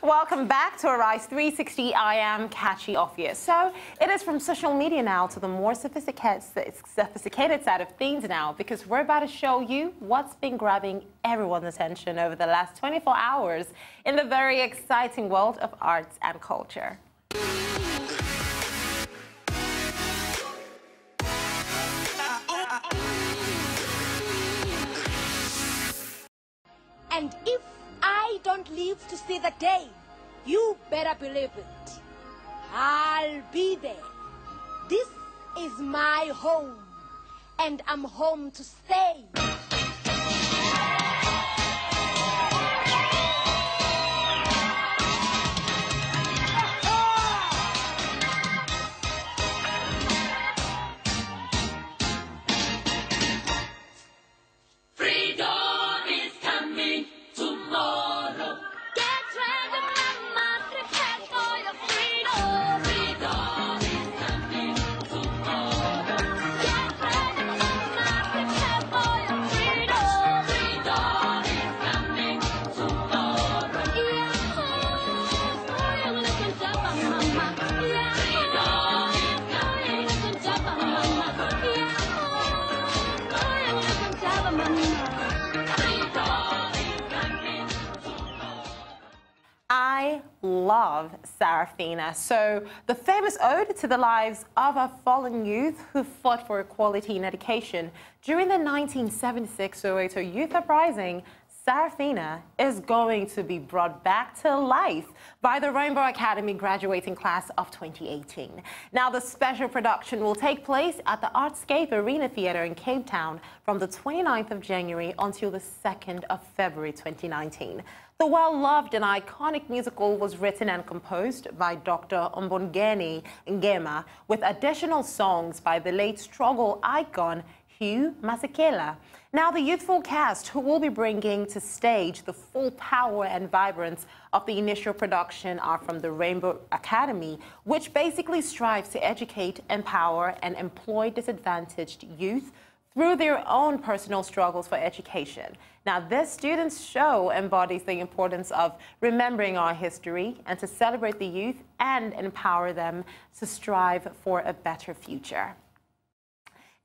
Welcome back to Arise 360. I am Catchy Ophia. So it is from social media now to the more sophisticated side of things now, because we're about to show you what's been grabbing everyone's attention over the last 24 hours in the very exciting world of arts and culture. And if I don't live to see the day, you better believe it. I'll be there. This is my home, and I'm home to stay. I love Sarafina. So the famous ode to the lives of a fallen youth who fought for equality in education during the 1976 Soweto Youth Uprising, Sarafina is going to be brought back to life by the Rainbow Academy graduating class of 2018. Now, the special production will take place at the Artscape Arena Theatre in Cape Town from the 29th of January until the 2nd of February 2019. The well-loved and iconic musical was written and composed by Dr. Mbongeni Ngema, with additional songs by the late struggle icon Hugh Masekela. Now, the youthful cast who will be bringing to stage the full power and vibrance of the initial production are from the Rainbow Academy, which basically strives to educate, empower, and employ disadvantaged youth through their own personal struggles for education. Now, this students' show embodies the importance of remembering our history and to celebrate the youth and empower them to strive for a better future.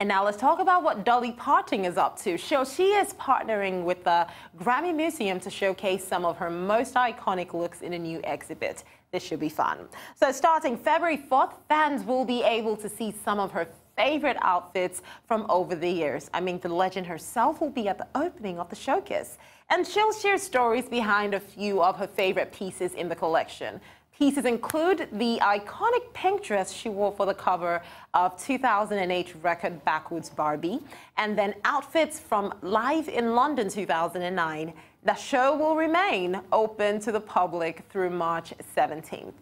And now let's talk about what Dolly Parton is up to. So she is partnering with the Grammy Museum to showcase some of her most iconic looks in a new exhibit. This should be fun. So starting February 4th, fans will be able to see some of her favorite outfits from over the years. I mean, the legend herself will be at the opening of the showcase, and she'll share stories behind a few of her favorite pieces in the collection. Pieces include the iconic pink dress she wore for the cover of 2008 record Backwoods Barbie, and then outfits from Live in London 2009. The show will remain open to the public through March 17th.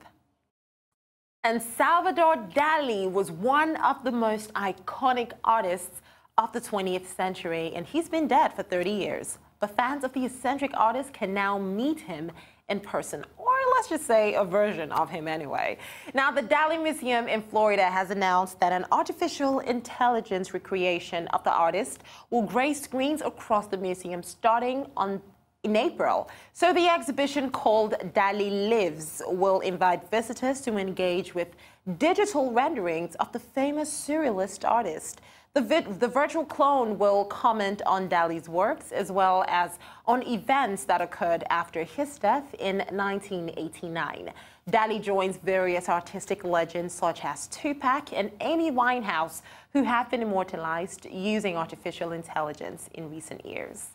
And Salvador Dali was one of the most iconic artists of the 20th century, and he's been dead for 30 years. But fans of the eccentric artist can now meet him in person, or let's just say a version of him anyway. Now, the Dali Museum in Florida has announced that an artificial intelligence recreation of the artist will grace screens across the museum starting in April. So the exhibition, called Dali Lives, will invite visitors to engage with digital renderings of the famous surrealist artist. The virtual clone will comment on Dali's works as well as on events that occurred after his death in 1989. Dali joins various artistic legends such as Tupac and Amy Winehouse, who have been immortalized using artificial intelligence in recent years.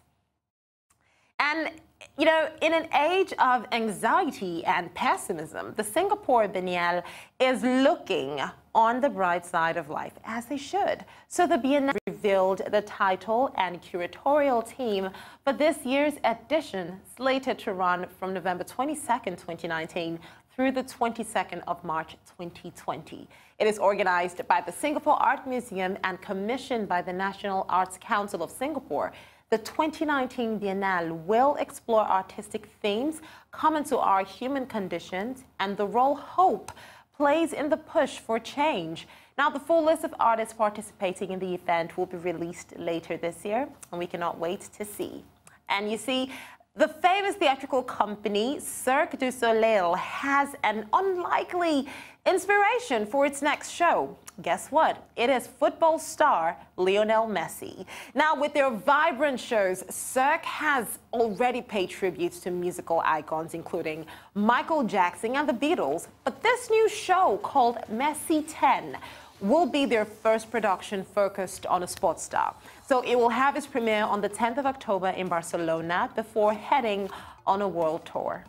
And, you know, in an age of anxiety and pessimism, the Singapore Biennale is looking on the bright side of life, as they should. So the Biennale revealed the title and curatorial team for this year's edition, slated to run from November 22nd, 2019 through the 22nd of March 2020. It is organized by the Singapore Art Museum and commissioned by the National Arts Council of Singapore. The 2019 Biennale will explore artistic themes common to our human conditions and the role hope plays in the push for change. Now, the full list of artists participating in the event will be released later this year, and we cannot wait to see. And you see, The famous theatrical company Cirque du Soleil has an unlikely inspiration for its next show. Guess what? It is football star Lionel Messi. Now, with their vibrant shows, Cirque has already paid tributes to musical icons, including Michael Jackson and the Beatles. But this new show, called Messi 10, will be their first production focused on a sports star. So it will have its premiere on the 10th of October in Barcelona before heading on a world tour.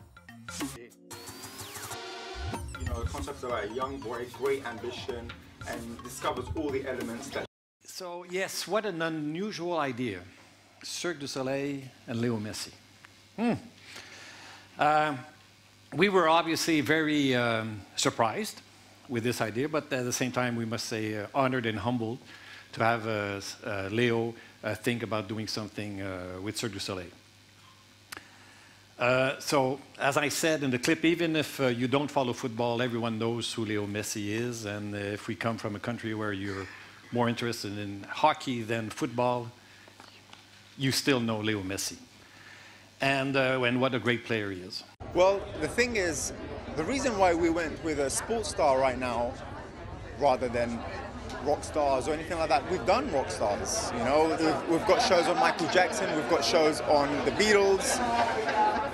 You know, the concept of a young boy, great ambition, and discovers all the elements that... So yes, what an unusual idea. Cirque du Soleil and Leo Messi. We were obviously very surprised with this idea, but at the same time, we must say honored and humbled to have Leo think about doing something with Cirque du Soleil. So, as I said in the clip, even if you don't follow football, everyone knows who Leo Messi is, and if we come from a country where you're more interested in hockey than football, you still know Leo Messi. And what a great player he is. Well, the thing is, the reason why we went with a sports star right now, rather than rock stars or anything like that, we've done rock stars. You know, we've got shows on Michael Jackson, we've got shows on the Beatles,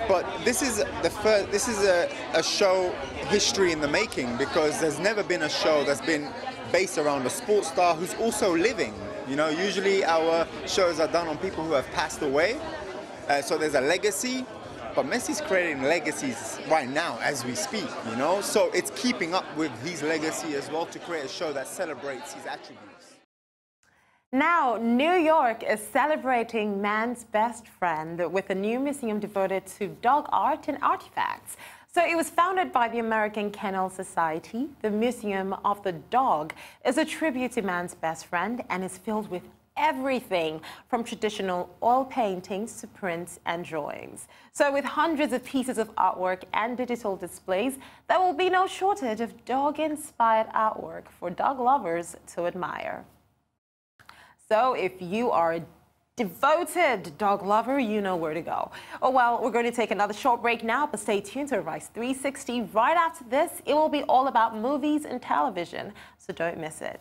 but this is a show history in the making, because there's never been a show that's been based around a sports star who's also living. You know, usually our shows are done on people who have passed away, so there's a legacy. But Messi's creating legacies right now as we speak, you know? So it's keeping up with his legacy as well to create a show that celebrates his attributes. Now, New York is celebrating man's best friend with a new museum devoted to dog art and artifacts. So it was founded by the American Kennel Society. The Museum of the Dog is a tribute to man's best friend and is filled with everything from traditional oil paintings to prints and drawings. So with hundreds of pieces of artwork and digital displays, there will be no shortage of dog-inspired artwork for dog lovers to admire. So if you are a devoted dog lover, you know where to go. Oh, well, we're going to take another short break now, but stay tuned to Rise 360. Right after this, it will be all about movies and television, so don't miss it.